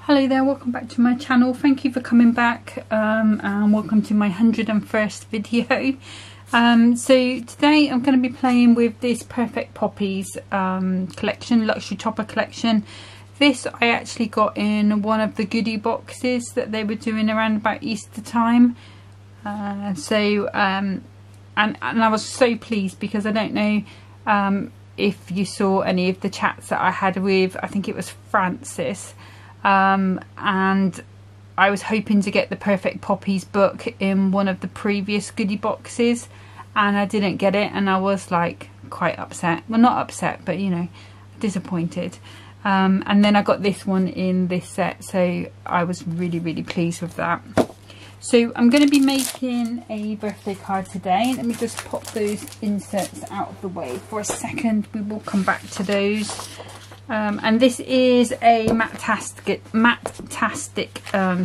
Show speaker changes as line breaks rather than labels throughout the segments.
Hello there, welcome back to my channel. Thank you for coming back and welcome to my 101st video. So today I'm going to be playing with this Perfect Poppies collection, luxury topper collection. This I actually got in one of the goodie boxes that they were doing around about Easter time. And I was so pleased because I don't know if you saw any of the chats that I had with, I think it was Francis. And I was hoping to get the Perfect Poppies book in one of the previous goodie boxes, and I didn't get it, and I was like quite upset. Well, not upset, but you know, disappointed. And then I got this one in this set, so I was really pleased with that. So I'm going to be making a birthday card today. Let me just pop those inserts out of the way for a second. We will come back to those. And this is a matte-tastic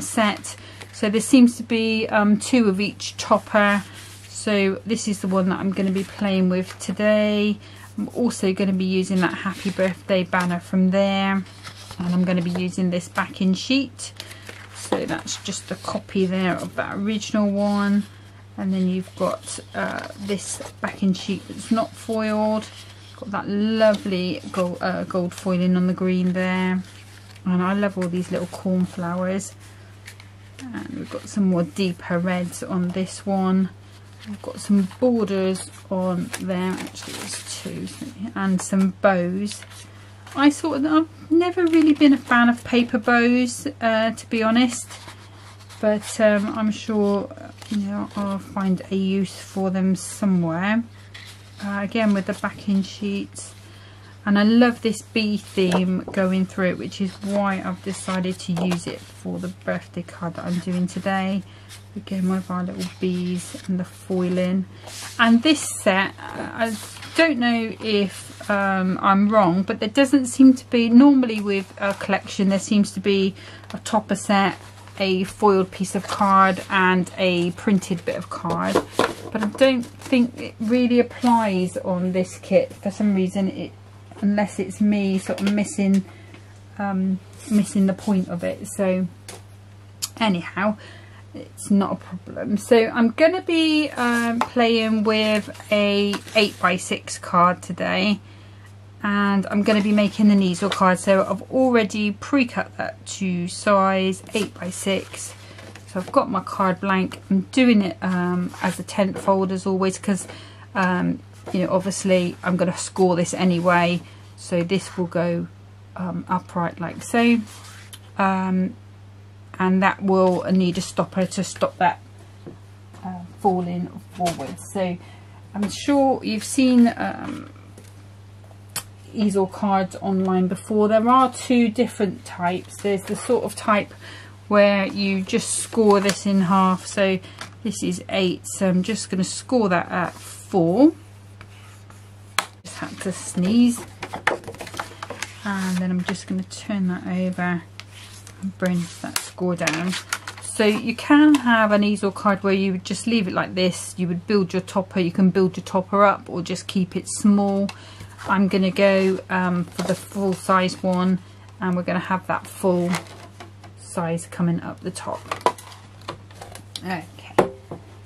set. So there seems to be 2 of each topper. So this is the one that I'm going to be playing with today. I'm also going to be using that happy birthday banner from there. And I'm going to be using this backing sheet. So that's just a copy there of that original one. And then you've got this backing sheet that's not foiled. Got that lovely gold foiling on the green there. And I love all these little cornflowers. And we've got some more deeper reds on this one. We've got some borders on there. Actually there's 2. And some bows. I thought that I've never really been a fan of paper bows, to be honest, but I'm sure, you know, I'll find a use for them somewhere. Again with the backing sheets, and I love this bee theme going through it, which is why I've decided to use it for the birthday card that I'm doing today. Again with our little bees and the foiling. And this set, I don't know if I'm wrong, but there doesn't seem to be, normally with a collection there seems to be a topper set, a foiled piece of card and a printed bit of card, but I don't think it really applies on this kit for some reason, unless it's me sort of missing the point of it. So anyhow, it's not a problem. So I'm going to be playing with a 8x6 card today, and I'm going to be making an easel card. So I've already pre-cut that to size 8x6. So I've got my card blank. I'm doing it as a tent fold as always, because you know, obviously I'm going to score this anyway, so this will go upright like so. And that will need a stopper to stop that falling forward. So I'm sure you've seen easel cards online before. There are 2 different types. There's the sort of type where you just score this in half. So this is 8, so I'm just going to score that at 4. Just had to sneeze. And then I'm just going to turn that over, bring that score down. So you can have an easel card where you would just leave it like this. You would build your topper. You can build your topper up or just keep it small. I'm going to go for the full size one, and we're going to have that full size coming up the top. Okay,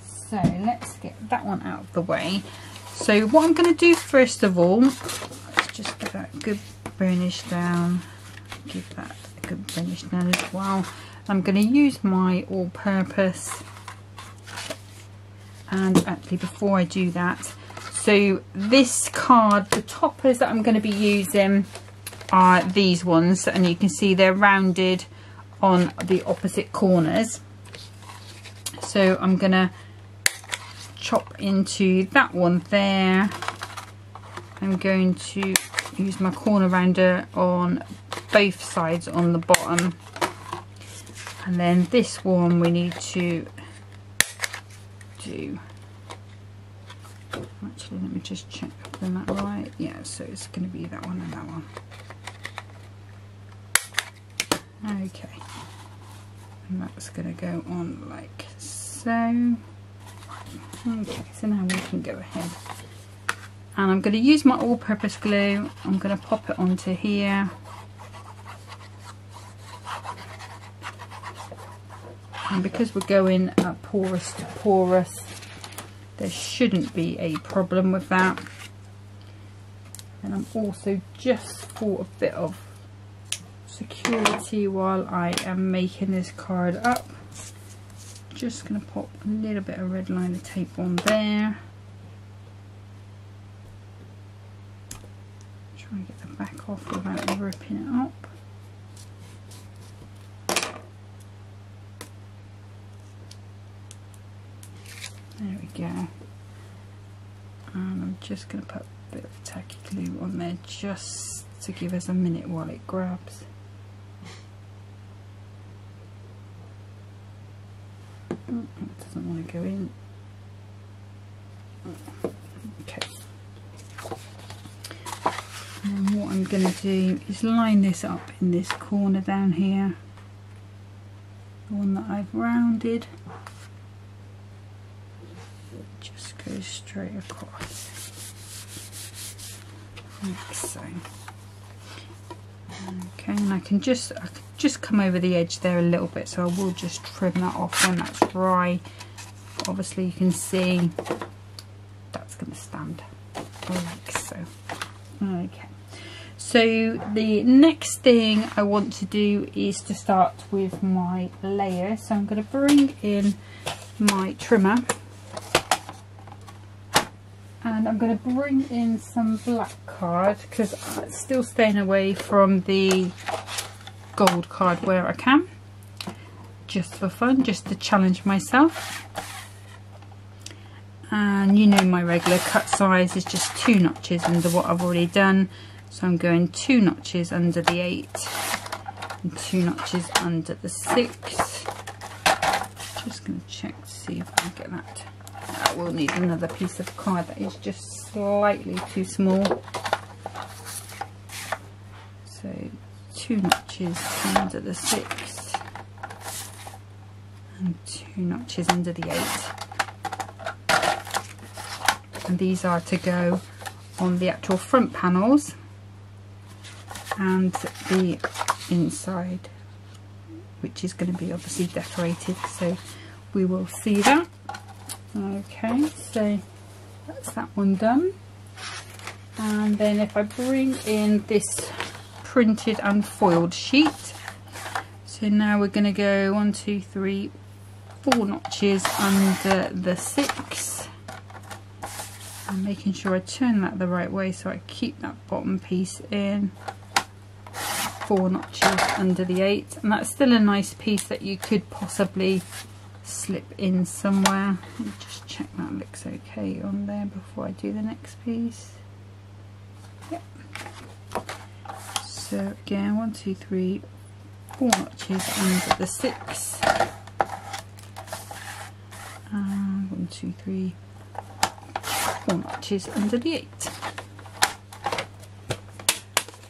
so let's get that one out of the way. So what I'm going to do first of all, let's just give that a good burnish down. Give that good burnish down as well. I'm going to use my all-purpose, and actually before I do that, so this card, the toppers that I'm going to be using are these ones, and you can see they're rounded on the opposite corners. So I'm going to chop into that one there. I'm going to use my corner rounder on both sides on the bottom, and then this one we need to do, actually let me just check I've done that right. Yeah, so it's going to be that one and that one. Okay, and that's going to go on like so. Okay, so now we can go ahead, and I'm going to use my all-purpose glue. I'm going to pop it onto here, And because we're going porous to porous, there shouldn't be a problem with that. And I'm also, just for a bit of security while I am making this card up, just going to pop a little bit of red liner tape on there. Try and get the back off without ripping it up. There we go. And I'm just going to put a bit of tacky glue on there just to give us a minute while it grabs. It doesn't want to go in. Okay. And what I'm going to do is line this up in this corner down here, the one that I've rounded. Just go straight across, like so. Okay, and I can just come over the edge there a little bit, so I will just trim that off when that's dry. Obviously you can see that's going to stand like so. Okay, so the next thing I want to do is to start with my layer. So I'm going to bring in my trimmer, and I'm going to bring in some black card because I'm still staying away from the gold card where I can, just for fun, just to challenge myself. And you know my regular cut size is just 2 notches under what I've already done, so I'm going 2 notches under the 8 and 2 notches under the 6. Just going to check to see if I can get that. I will need another piece of card that is just slightly too small. So 2 notches under the 6 and 2 notches under the 8. And these are to go on the actual front panels and the inside, which is going to be obviously decorated, so we will see that. Okay, so that's that one done. And then if I bring in this printed and foiled sheet, so now we're going to go 1, 2, 3, 4 notches under the 6. I'm making sure I turn that the right way so I keep that bottom piece in. 4 notches under the 8, and that's still a nice piece that you could possibly slip in somewhere. Let me just check that looks okay on there before I do the next piece. Yep. So again, 1, 2, 3, 4 notches under the 6. 1, 2, 3, 4 notches under the 8.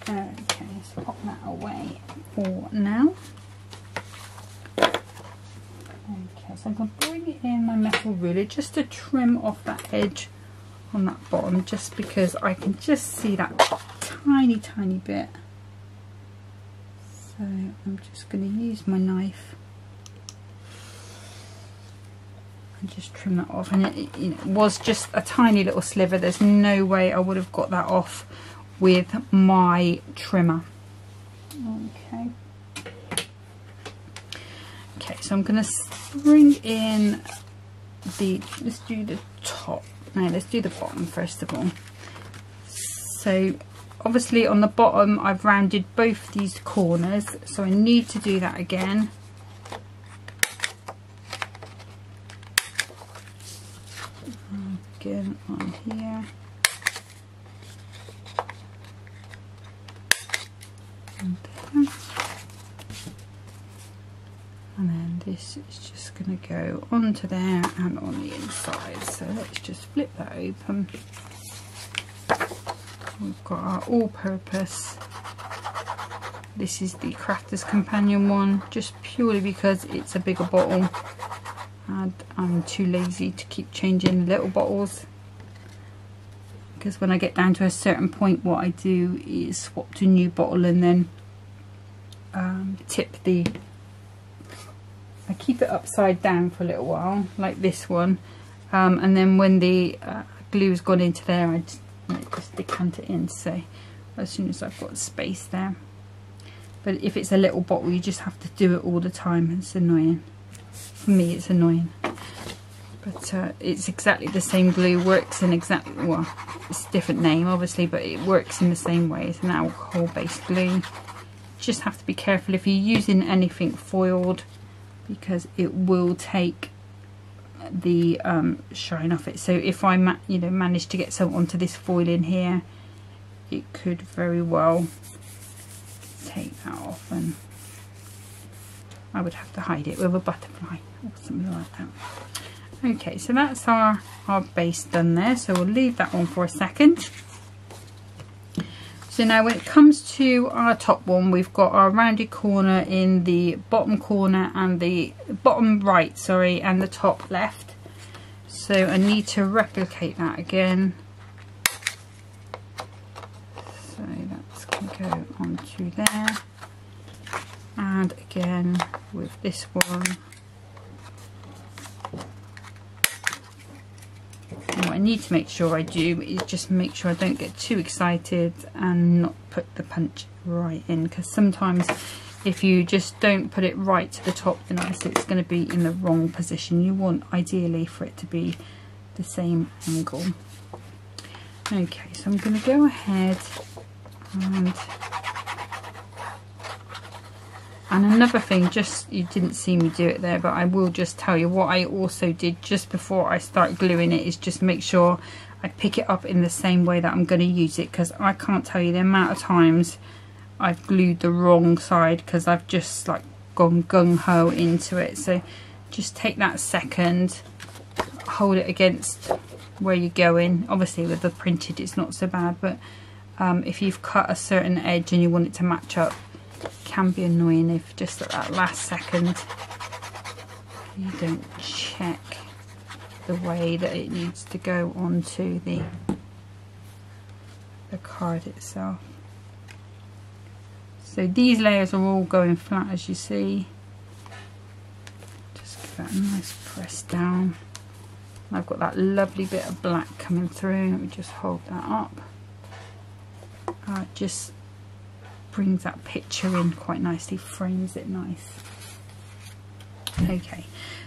Okay, so pop that away for now. Okay, so I'm going to bring in my metal ruler just to trim off that edge on that bottom, just because I can just see that tiny bit. So I'm just going to use my knife and just trim that off. And it, you know, was just a tiny little sliver. There's no way I would have got that off with my trimmer. Okay. Okay, so I'm going to bring in the, let's do the top. No, let's do the bottom first of all. So obviously on the bottom I've rounded both these corners, so I need to do that again. Again on here. And then this is just going to go onto there and on the inside. So let's just flip that open. We've got our all-purpose. This is the Crafter's Companion one, just purely because it's a bigger bottle and I'm too lazy to keep changing the little bottles, because when I get down to a certain point what I do is swap to a new bottle and then tip the I keep it upside down for a little while, like this one, and then when the glue's gone into there, I just decant it in, so as soon as I've got space there. But if it's a little bottle, you just have to do it all the time. It's annoying. For me, it's annoying. But it's exactly the same glue, works in exactly, well, it's a different name obviously, but it works in the same way. It's an alcohol based glue. Just have to be careful if you're using anything foiled, because it will take the shine off it. So if I manage to get some onto this foil in here, it could very well take that off, and I would have to hide it with a butterfly or something like that. Okay, so that's our base done there, so we'll leave that on for a second. So now when it comes to our top one, we've got our rounded corner in the bottom corner and the bottom right, sorry, and the top left. So I need to replicate that again. So that's going to go onto there. And again with this one. And what I need to make sure I do is just make sure I don't get too excited and not put the punch right in, because sometimes if you just don't put it right to the top, then obviously it's going to be in the wrong position. You want ideally for it to be the same angle. Okay, so I'm going to go ahead and another thing, just you didn't see me do it there, but I will just tell you what I also did just before I start gluing it, is just make sure I pick it up in the same way that I'm going to use it, because I can't tell you the amount of times I've glued the wrong side because I've just like gone gung-ho into it. So just take that second, hold it against where you're going. Obviously with the printed it's not so bad, but if you've cut a certain edge and you want it to match up, it can be annoying if just at that last second you don't check the way that it needs to go onto the card itself. So these layers are all going flat, as you see. Just give that a nice press down. And I've got that lovely bit of black coming through. Let me just hold that up. Just brings that picture in quite nicely, frames it nice. Okay,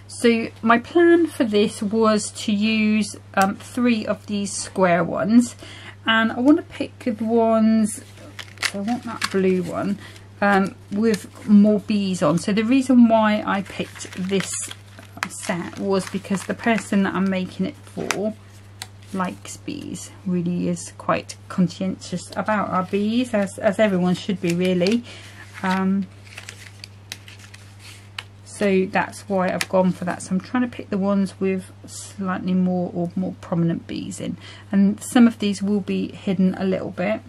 so my plan for this was to use 3 of these square ones, and I want to pick the ones, so I want that blue one with more bees on. So the reason why I picked this set was because the person that I'm making it for likes bees, really is quite conscientious about our bees, as everyone should be really. So that's why I've gone for that. So I'm trying to pick the ones with slightly more or more prominent bees in, and some of these will be hidden a little bit.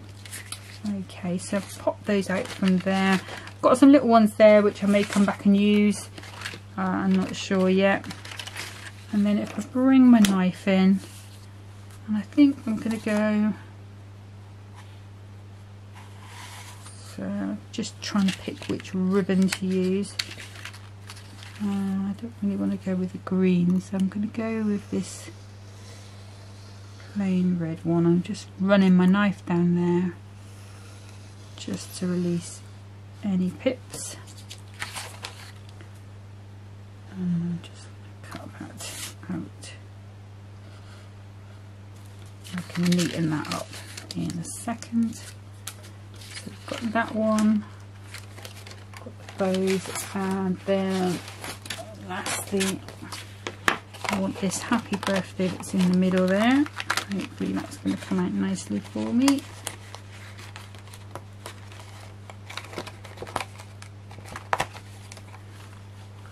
Okay, so I've popped those out from there. I've got some little ones there which I may come back and use, I'm not sure yet. And then if I bring my knife in, and I think I'm going to go, so just trying to pick which ribbon to use. I don't really want to go with the green, so I'm going to go with this plain red one. I'm just running my knife down there just to release any pips. And I'm just cut that out. I can neaten that up in a second. So we've got that one, got those, and then lastly I want this happy birthday that's in the middle there. Hopefully that's going to come out nicely for me.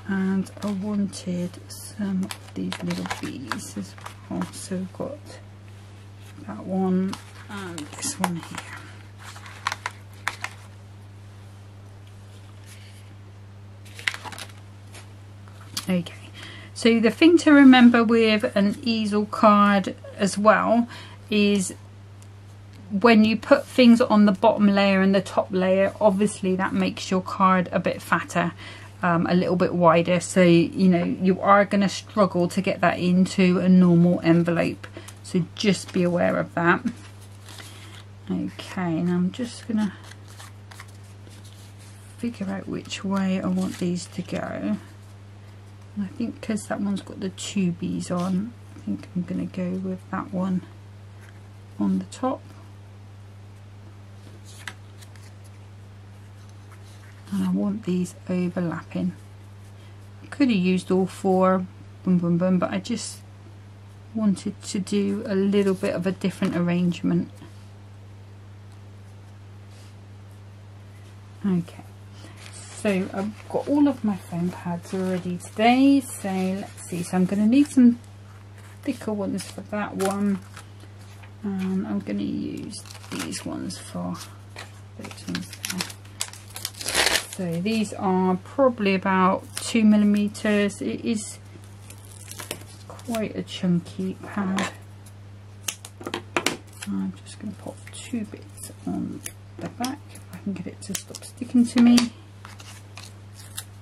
And I wanted some of these little bees as well, so we've got that one and this one here. Okay, so the thing to remember with an easel card as well is when you put things on the bottom layer and the top layer, obviously that makes your card a bit fatter. a little bit wider, so you know you are going to struggle to get that into a normal envelope, so just be aware of that. Okay, and I'm just gonna figure out which way I want these to go. And I think because that one's got the 2 bees on, I think I'm gonna go with that one on the top. And I want these overlapping. I could have used all 4, boom boom boom, but I just wanted to do a little bit of a different arrangement. Okay, so I've got all of my foam pads already today, so let's see. So I'm going to need some thicker ones for that one, and I'm going to use these ones for those ones there. So these are probably about 2mm. It is quite a chunky pad. I'm just going to pop 2 bits on the back if I can get it to stop sticking to me.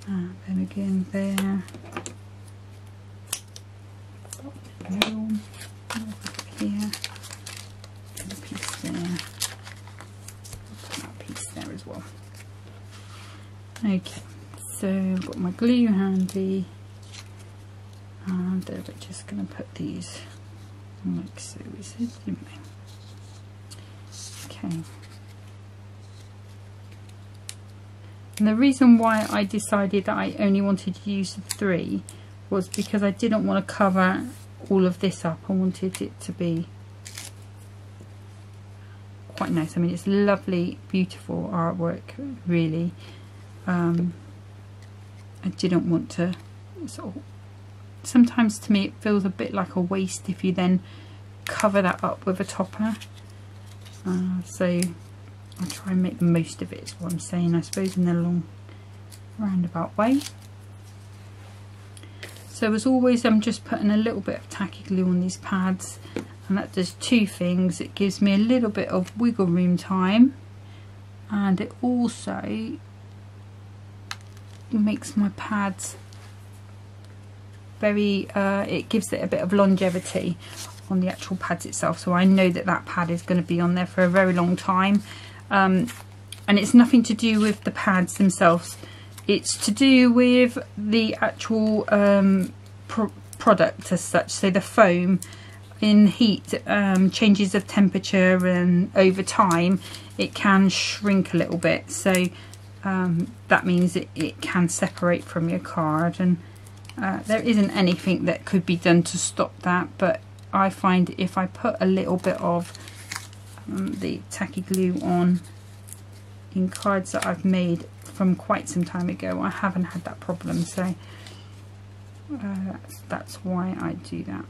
And then again there. Pop in the middle, here, and a piece there. Put that piece there as well. Okay, so I've got my glue handy, and we're just going to put these like so, didn't we? Okay. And the reason why I decided that I only wanted to use 3 was because I didn't want to cover all of this up. I wanted it to be quite nice. I mean, it's lovely, beautiful artwork, really. I didn't want to sort of, sometimes to me it feels a bit like a waste if you then cover that up with a topper. So I'll try and make the most of it, is what I'm saying, I suppose, in the long roundabout way. So as always, I'm just putting a little bit of tacky glue on these pads, and that does 2 things. It gives me a little bit of wiggle room time, and it also makes my pads very, it gives it a bit of longevity on the actual pads itself, so I know that that pad is going to be on there for a very long time. And it's nothing to do with the pads themselves, it's to do with the actual product as such. So the foam in heat, changes of temperature, and over time it can shrink a little bit, so that means it can separate from your card, and there isn't anything that could be done to stop that. But I find if I put a little bit of the tacky glue on in cards that I've made from quite some time ago, I haven't had that problem, so that's why I do that.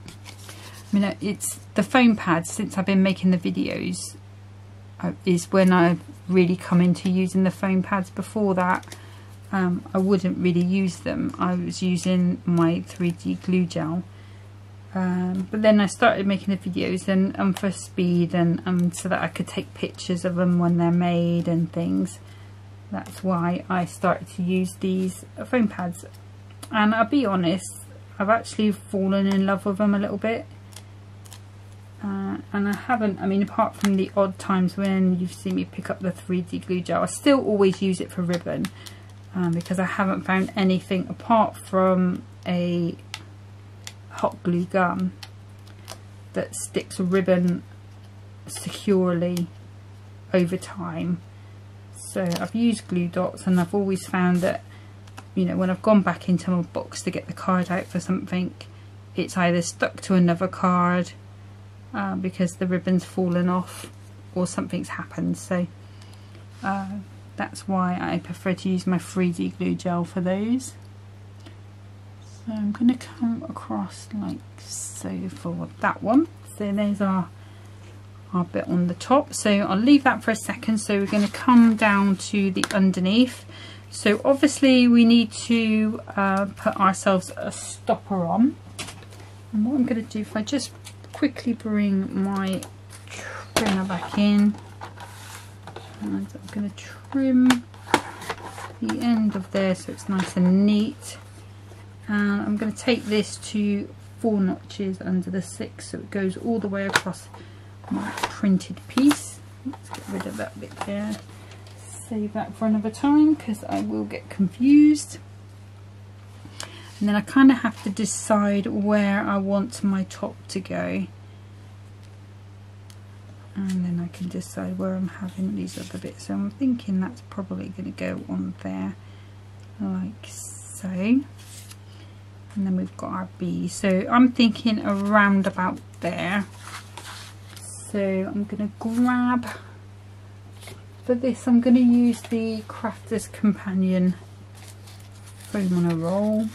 I mean, it's the foam pads, since I've been making the videos, is when I've really come into using the foam pads. Before that, I wouldn't really use them. I was using my 3D glue gel, but then I started making the videos and for speed and so that I could take pictures of them when they're made and things. That's why I started to use these foam pads, and I'll be honest, I've actually fallen in love with them a little bit. And I haven't, I mean, apart from the odd times when you've seen me pick up the 3D glue gel, I still always use it for ribbon, because I haven't found anything apart from a hot glue gun that sticks ribbon securely over time. So I've used glue dots, and I've always found that, you know, when I've gone back into my box to get the card out for something, it's either stuck to another card because the ribbon's fallen off or something's happened. So that's why I prefer to use my 3D glue gel for those. So I'm going to come across like so for that one. So there's our bit on the top, so I'll leave that for a second. So we're going to come down to the underneath. So obviously we need to put ourselves a stopper on, and what I'm going to do, if I just quickly bring my trimmer back in, and I'm going to trim the end of there so it's nice and neat. And I'm going to take this to 4 notches under the 6 so it goes all the way across my printed piece. Let's get rid of that bit there. Save that for another time because I will get confused. And then I kind of have to decide where I want my top to go. And then I can decide where I'm having these other bits. So I'm thinking that's probably going to go on there like so. And then we've got our bees. So I'm thinking around about there. So I'm going to grab, for this I'm going to use the Crafter's Companion foam on a roll.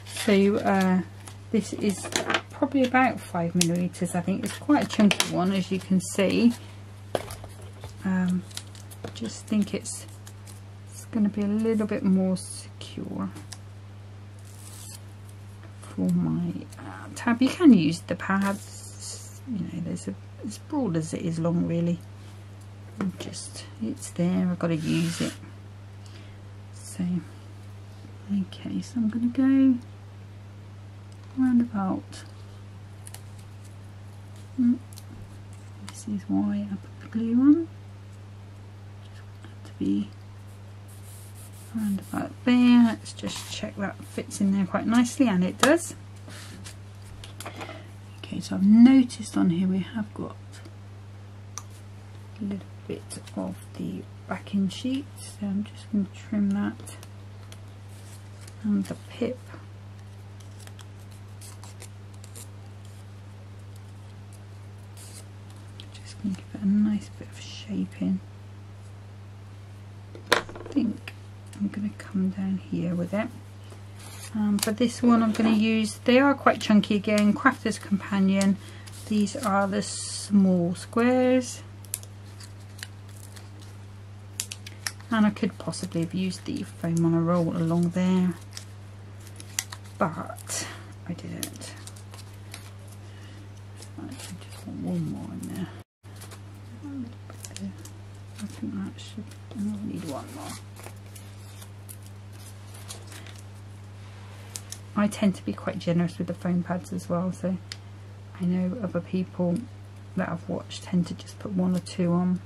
So this is probably about 5mm. I think it's quite a chunky one, as you can see. Just think it's going to be a little bit more secure for my tab. You can use the pads, you know, there's as broad as it is long really. It's there, I've got to use it. So okay, so I'm going to go round about. This is why I put the glue on. Just want it to be around about there. Let's just check that fits in there quite nicely, and it does. Okay, so I've noticed on here we have got a little bit of the backing sheet, so I'm just going to trim that and the pip. Just going to give it a nice bit of shaping. I think I'm going to come down here with it. For this one I'm going to use, they are quite chunky again, Crafter's Companion. These are the small squares. And I could possibly have used the foam on a roll along there, but I didn't. I just want one more in there. I think that should, I'll need one more. I tend to be quite generous with the foam pads as well, so I know other people that I've watched tend to just put 1 or 2 on.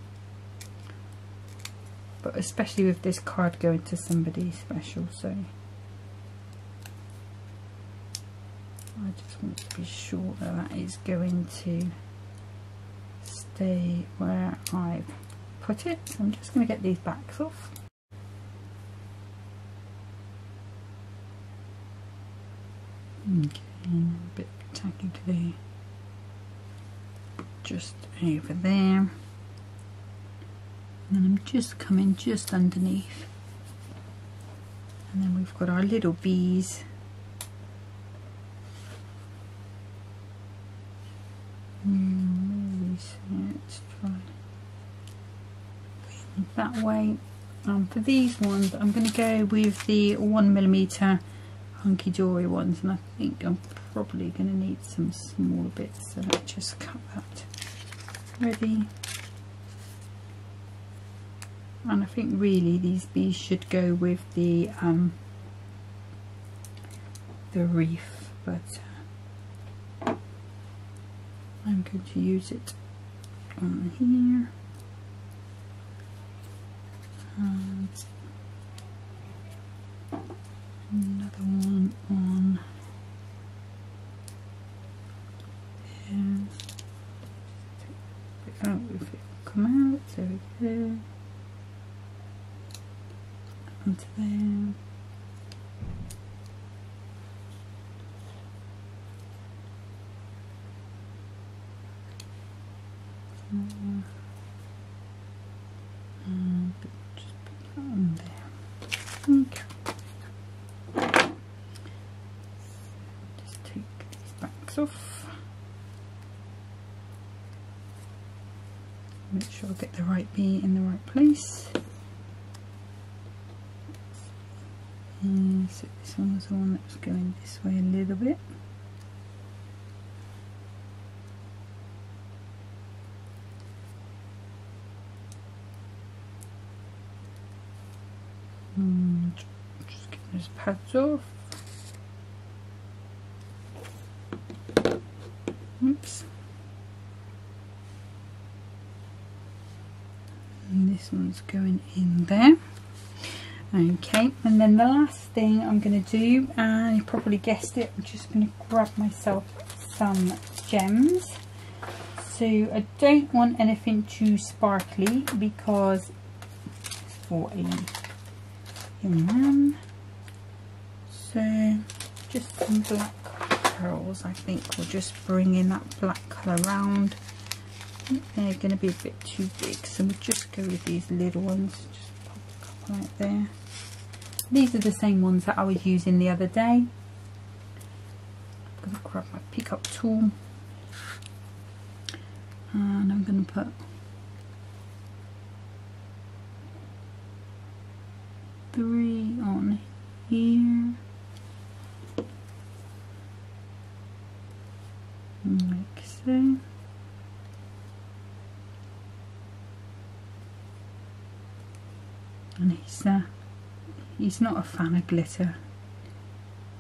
But especially with this card going to somebody special, so I just want to be sure that that is going to stay where I've put it. So I'm just going to get these backs off. Okay, a bit tacky today. Just over there. And I'm just coming just underneath. And then we've got our little bees. Let's try that way. For these ones I'm going to go with the 1mm Hunkydory ones, and I think I'm probably going to need some smaller bits, so let's just cut that ready. And I think really these bees should go with the reef, but I'm going to use it on here. And another one on there. Take it out if it will come out. There we go. Onto there. Just put that on there. Okay. Just take these backs off. Make sure I get the right bee in the right place. So this one was the one that was going this way a little bit. those pads off. Oops. And this one's going in there. Okay, and then the last thing I'm going to do, and you probably guessed it, I'm just going to grab myself some gems. So I don't want anything too sparkly because it's for a young man. So just some black pearls, I think will just bring in that black colour around. They're going to be a bit too big, so we'll just go with these little ones. Just pop a couple right there. These are the same ones that I was using the other day. I'm going to grab my pick up tool. And I'm going to put three on here, like so. And he's not a fan of glitter.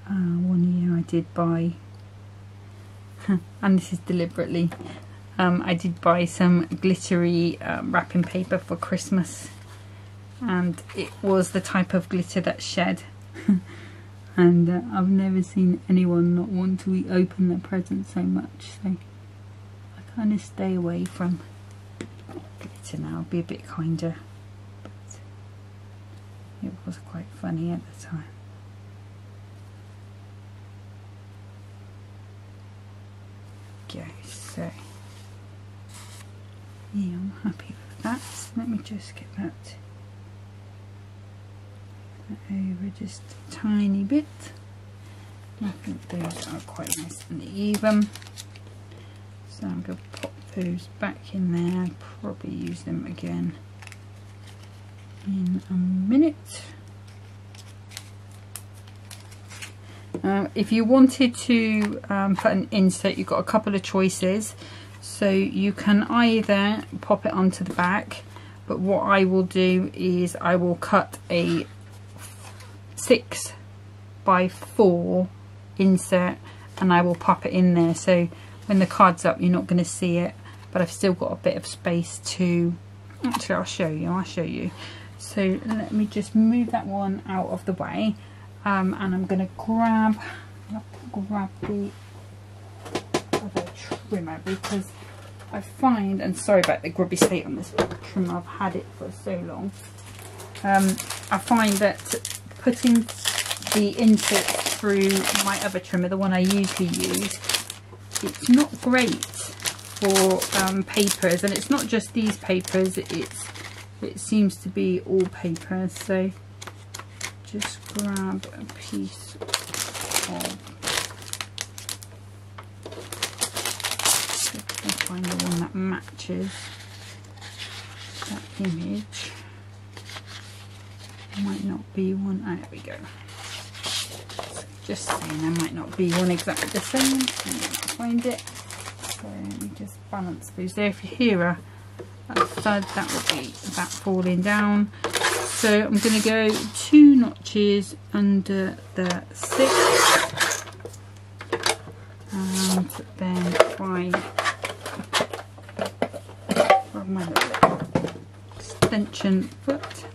One year I did buy, and this is deliberately, I did buy some glittery wrapping paper for Christmas, and it was the type of glitter that shed. And I've never seen anyone not want to open their present so much, so I kind of stay away from glitter now, be a bit kinder. But it was quite funny at the time. Okay, so yeah, I'm happy with that. So let me just get that over just a tiny bit. I think those are quite nice and even. So I'm going to pop those back in there, probably use them again in a minute. If you wanted to put an insert, you've got a couple of choices. So you can either pop it onto the back, but what I will do is I will cut a 6x4 insert and I will pop it in there, so when the card's up you're not going to see it, but I've still got a bit of space to, actually I'll show you. So let me just move that one out of the way, and I'm going to grab the other trimmer, because I find, and sorry about the grubby state on this trimmer, I've had it for so long, I find that putting the insert through my other trimmer, the one I usually use, it's not great for papers, and it's not just these papers, it seems to be all papers. So just grab a piece of, I'll find the one that matches that image. Might not be one, oh, there we go. Just saying, there might not be one exactly the same. I can't find it. So let me just balance those there. If you hear a thud, that would be that falling down. So I'm going to go 2 notches under the 6, and then grab my little extension foot.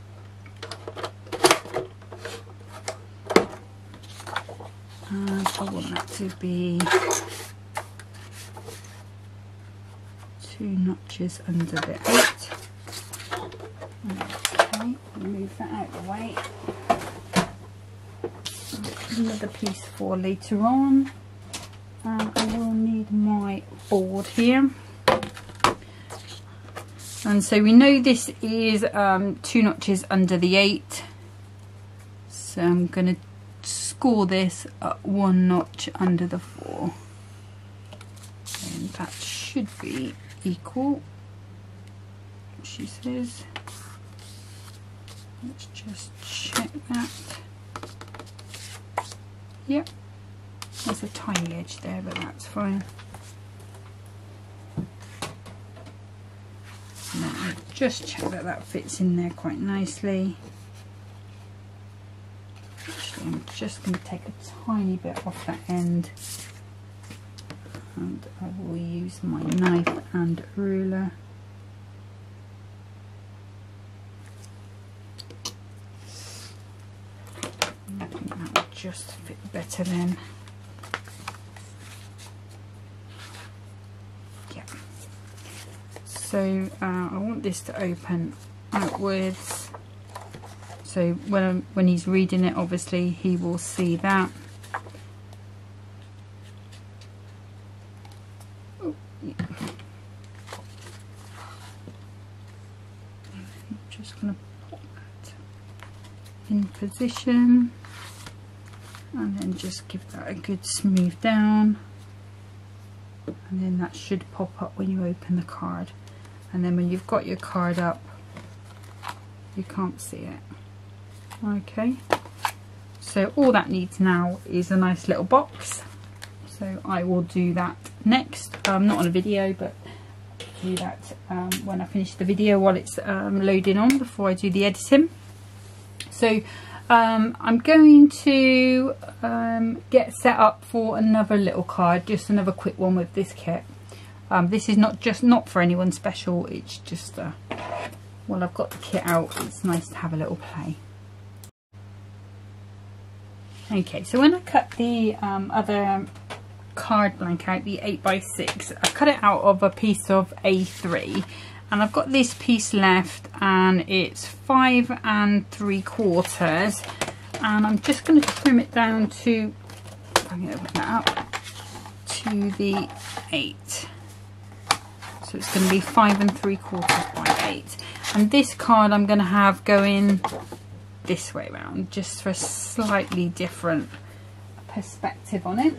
And I want that to be 2 notches under the 8. Okay, move that out of the way. Another piece for later on. And I will need my board here. And so we know this is 2 notches under the 8. So I'm going to score this at 1 notch under the 4, and that should be equal, she says. Let's just check that. Yep, there's a tiny edge there, but that's fine. And then I just check that that fits in there quite nicely. Actually, So I'm just going to take a tiny bit off that end, and I will use my knife and ruler. I think that will just fit better then. Yeah. So I want this to open outwards. So when he's reading it, obviously he will see that. Oh, yeah. I'm just going to put that in position, and then just give that a good smooth down, and then that should pop up when you open the card. And then when you've got your card up, you can't see it. Okay, so all that needs now is a nice little box. So I will do that next, not on a video, but do that when I finish the video, while it's loading on, before I do the editing. So I'm going to get set up for another little card, just another quick one with this kit. This is not for anyone special, it's just while I've got the kit out, it's nice to have a little play. Okay, so when I cut the other card blank out, the 8x6, I cut it out of a piece of A3, and I've got this piece left, and it's 5 3/4, and I'm just going to trim it down to, if I can open that up, to the 8. So it's going to be 5 3/4 by 8, and this card I'm going to have going this way around, just for a slightly different perspective on it.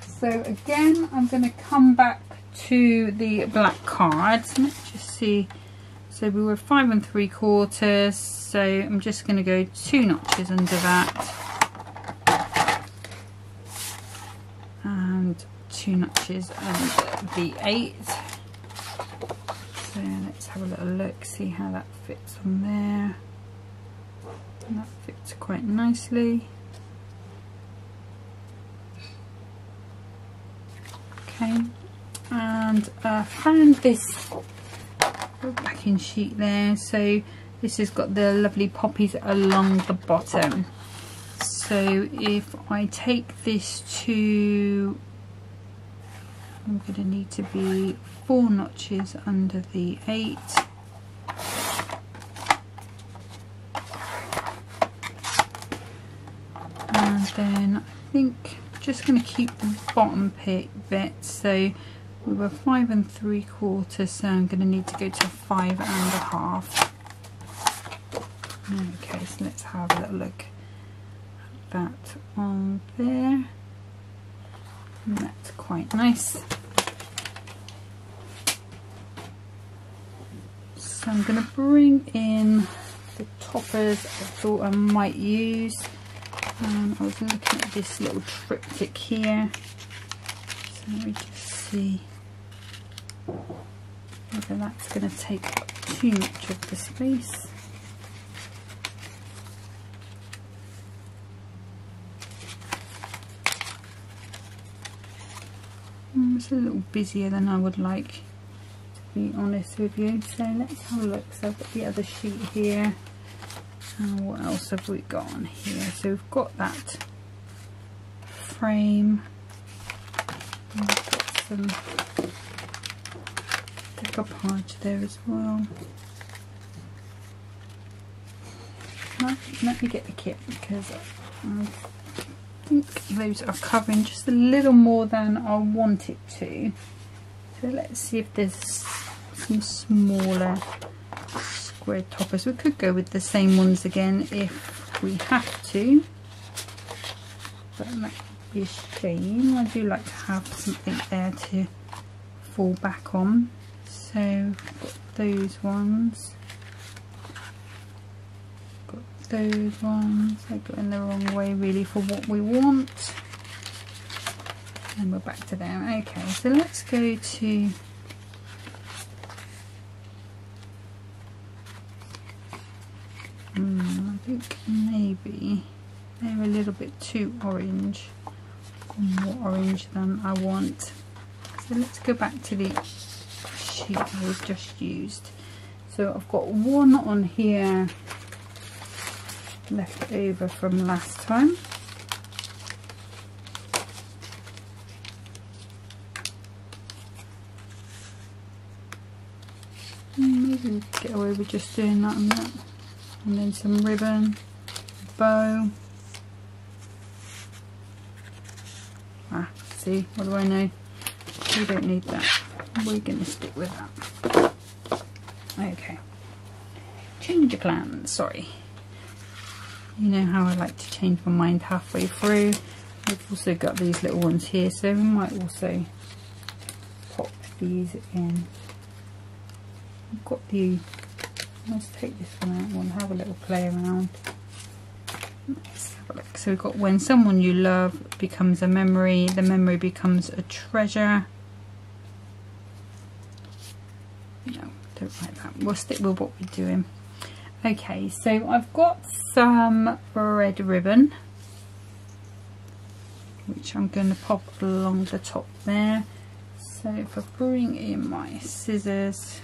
So again, I'm going to come back to the black cards. Let's just see. So we were 5 3/4, so I'm just going to go 2 notches under that, and 2 notches under the 8. So let's have a little look, see how that fits on there. And that fits quite nicely. Okay, and found this backing sheet there. So this has got the lovely poppies along the bottom. So if I take this to, I'm going to need to be 4 notches under the 8. And then I think I'm just going to keep the bottom bit. So we were 5 3/4, so I'm going to need to go to 5 1/2. Okay, so let's have a little look at that on there. And that's quite nice. So I'm going to bring in the toppers I thought I might use. I was looking at this little triptych here, so let me just see whether that's going to take up too much of the space. It's a little busier than I would like, to be honest with you. So let's have a look. So I've got the other sheet here. What else have we got on here? So we've got that frame. We've got some decoupage there as well. Let me get the kit, because I think those are covering just a little more than I want it to. So let's see if there's some smaller square toppers. We could go with the same ones again if we have to, but that would be a shame. I do like to have something there to fall back on. So we've got those ones, got those ones. They go in the wrong way really for what we want, and we're back to there. Okay, so let's go to I think maybe they're a little bit too orange, more orange than I want. So let's go back to the sheet I've just used. So I've got one on here left over from last time. Maybe get away with just doing that and that. And then some ribbon, bow. Ah, see, what do I know? We don't need that. We're going to stick with that. Okay. Change of plans, sorry. You know how I like to change my mind halfway through. I've also got these little ones here, so we might also pop these in. I've got the, let's take this one out and have a little play around. Let's have a look. So we've got when someone you love becomes a memory, the memory becomes a treasure. No, don't like that. We'll stick with what we're doing. Okay, so I've got some red ribbon, which I'm going to pop along the top there. So if I bring in my scissors,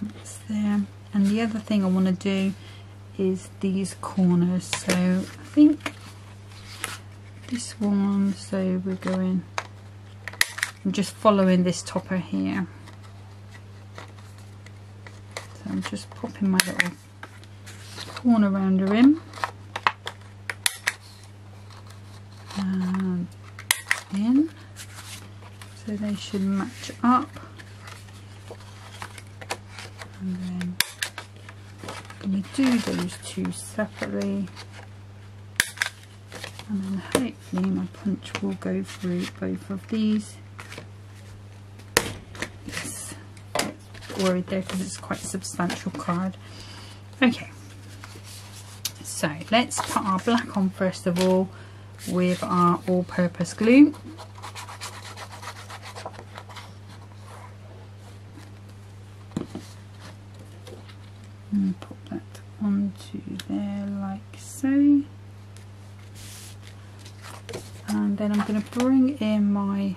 that's there. And the other thing I want to do is these corners. So I think this one, so we're going, I'm just following this topper here. So I'm just popping my little corner rounder in. And in. So they should match up. And then I'm going to do those two separately. And then hopefully my punch will go through both of these. Yes, worried there because it's quite a substantial card. Okay, so let's put our black on first of all with our all-purpose glue. And put that onto there like so. And then I'm going to bring in my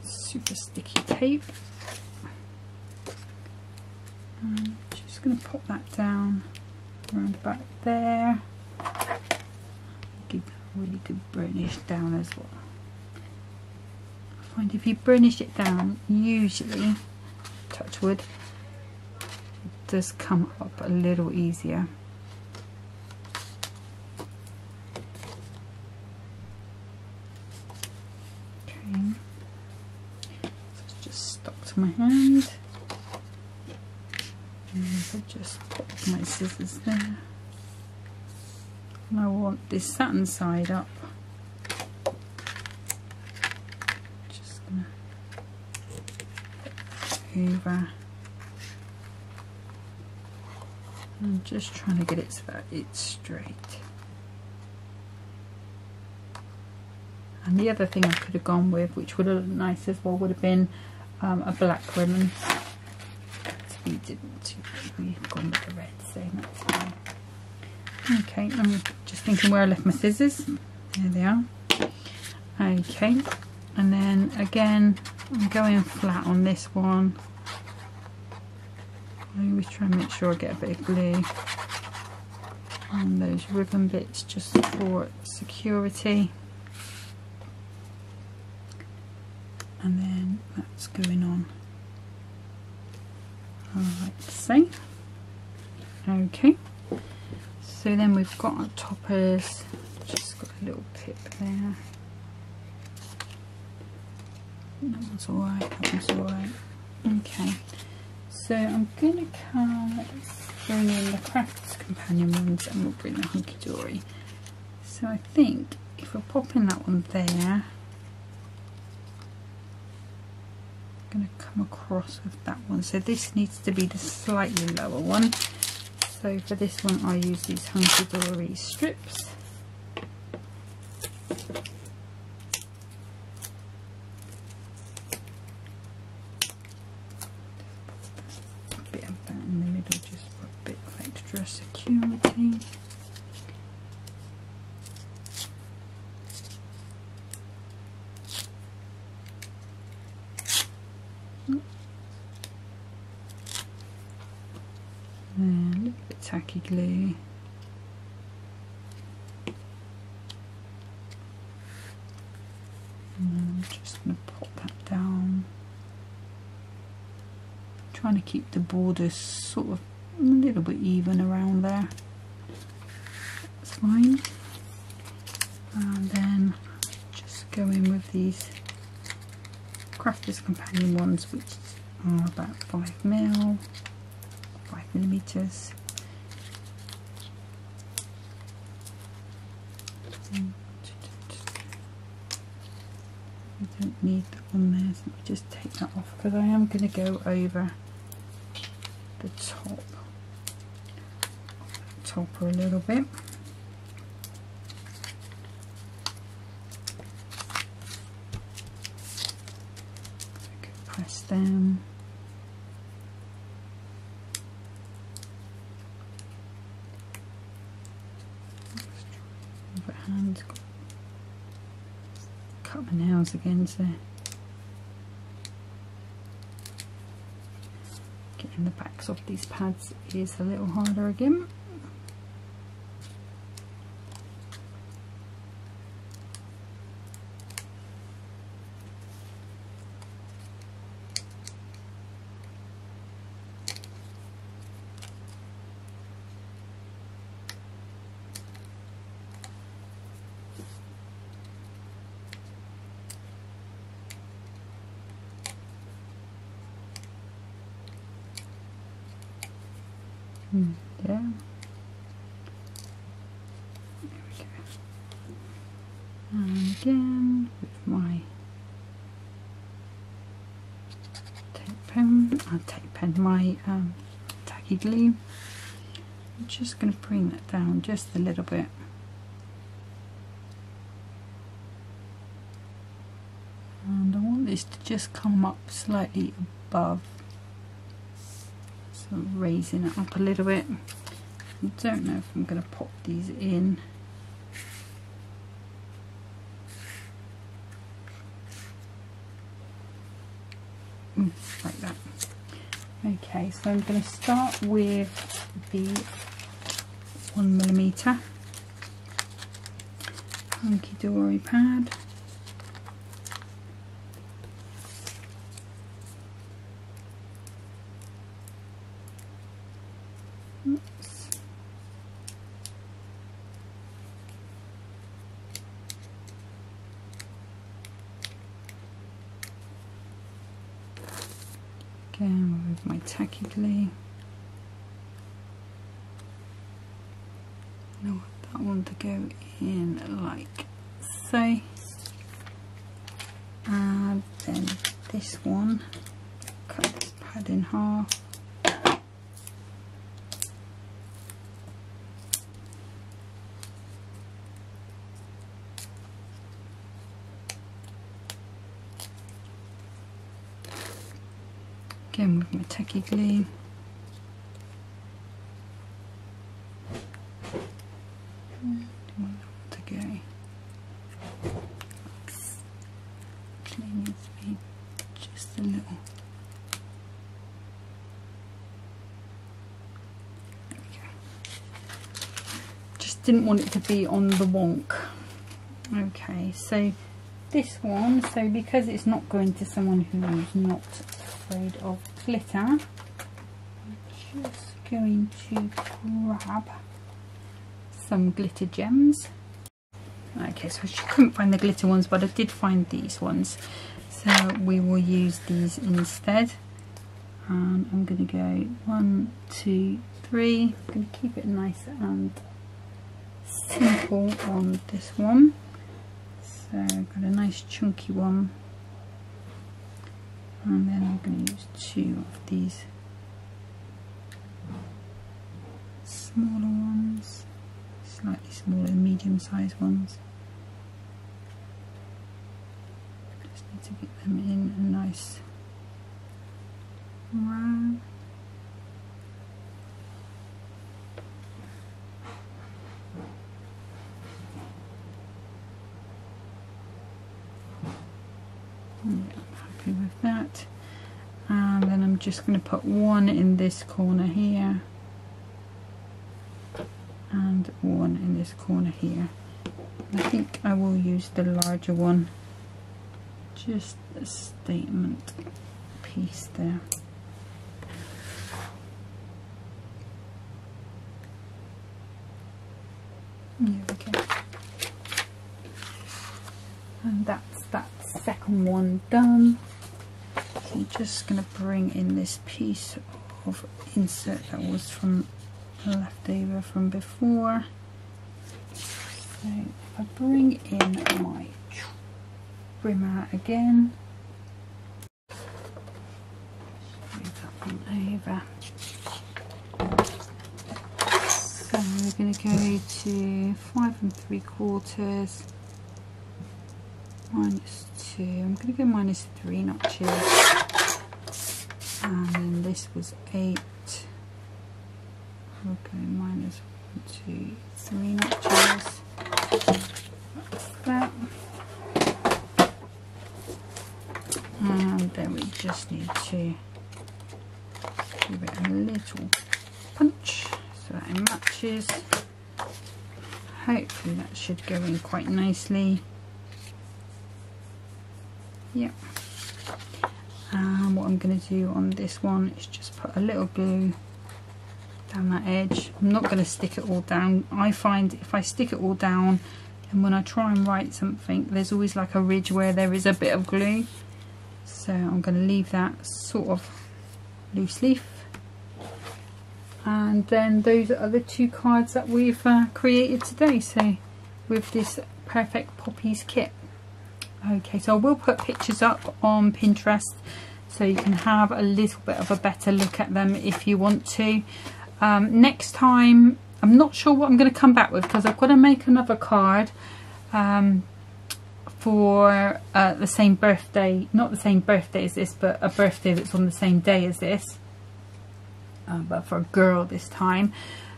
super sticky tape. And just going to pop that down around about there. Give that a really good burnish down as well. I find if you burnish it down, usually, touch wood, it does come up a little easier. Okay, so it's just stuck to my hand. And I just pop my scissors there. And I want this satin side up. Just gonna over. I'm just trying to get it so that it's straight. And the other thing I could have gone with, which would have looked nice as well, would have been a black ribbon. We didn't. We've gone with the red, so that's fine. Okay, I'm just thinking where I left my scissors. There they are. Okay, and then again, I'm going flat on this one. I always try and make sure I get a bit of glue on those ribbon bits just for security. And then that's going on like so. Okay, so then we've got our toppers, just got a little pip there. That one's alright, that one's alright. Okay, so I'm going to come, let's bring in the Crafts Companion ones and we'll bring the Hunkydory. So I think if we're popping that one there, going to come across with that one. So this needs to be the slightly lower one. So for this one I use these Hunkydory strips. purity. And a little bit tacky glue. And I'm just going to pop that down. Trying to keep the borders sort of a little bit even around there. That's fine. And then just go in with these Crafter's Companion ones, which are about 5mm. 5mm. I don't need that on there, so let me just take that off because I am going to go over the topper a little bit. So I can press down. Hand. Cut my nails again, so getting the backs off these pads is a little harder again. Yeah. There we go. And again with my my tacky glue. I'm just going to bring that down just a little bit. And I want this to just come up slightly above. So raising it up a little bit. I don't know if I'm going to pop these in. Like that. Okay, so I'm going to start with the 1mm Hunkydory pad. Oops. Again with my tacky glue. I want that one to go in like so. And then this one, cut this pad in half. Again with my tacky glue. To go. Actually needs to be just a little. There we go. Just didn't want it to be on the wonk. Okay, so this one, so because it's not going to someone who's not afraid of glitter, I'm just going to grab some glitter gems. Okay, so I couldn't find the glitter ones, but I did find these ones, so we will use these instead. And I'm going to go 1, 2, 3. I'm going to keep it nice and simple on this one. So I've got a nice chunky one, and then I'm going to use 2 of these smaller ones, slightly smaller, medium-sized ones. Just need to get them in a nice row. Yeah, I'm happy with that. And then I'm just going to put one in this corner here and one in this corner here. I think I will use the larger one, just a statement piece there. There we go. And that's that second one done. So I'm just going to bring in this piece of insert that was from left over from before. So if I bring in my trimmer again, move that one over. So we're going to go to 5 3/4 minus 2. I'm going to go minus 3 notches, and then this was 8. We'll go minus 1, 2, 3 notches. That's that. And then we just need to give it a little punch so that it matches. Hopefully that should go in quite nicely. Yep. And what I'm going to do on this one is just put a little glue down that edge. I'm not going to stick it all down. I find if I stick it all down, and when I try and write something, there's always like a ridge where there is a bit of glue. So I'm going to leave that sort of loose leaf. And then those are the 2 cards that we've created today, so with this Perfect Poppies kit. Okay, so I will put pictures up on Pinterest so you can have a little bit of a better look at them if you want to. Next time, I'm not sure what I'm going to come back with, because I've got to make another card for the same birthday, not the same birthday as this, but a birthday that's on the same day as this, but for a girl this time.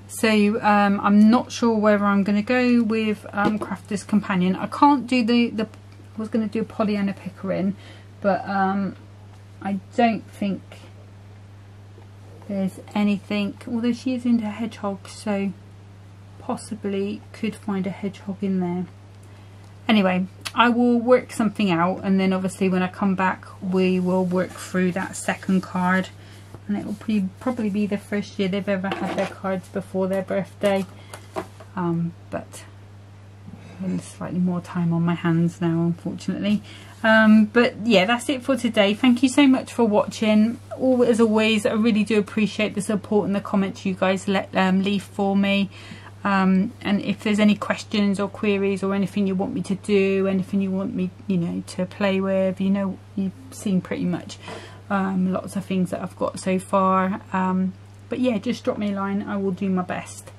So I'm not sure whether I'm going to go with Crafter's Companion. I can't do the I was going to do a Pollyanna Pickering, but I don't think there's anything, although she is into hedgehogs, so possibly could find a hedgehog in there. Anyway, I will work something out, and then obviously when I come back we will work through that second card, and it will probably be the first year they've ever had their cards before their birthday, but slightly more time on my hands now, unfortunately. But yeah, that's it for today. Thank you so much for watching. As always, I really do appreciate the support and the comments you guys leave for me. And if there's any questions or queries or anything you want me to do, anything you want me, you know, to play with, you know, you've seen pretty much lots of things that I've got so far. But yeah, just drop me a line. I will do my best.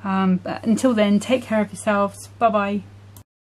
But until then, take care of yourselves. Bye bye.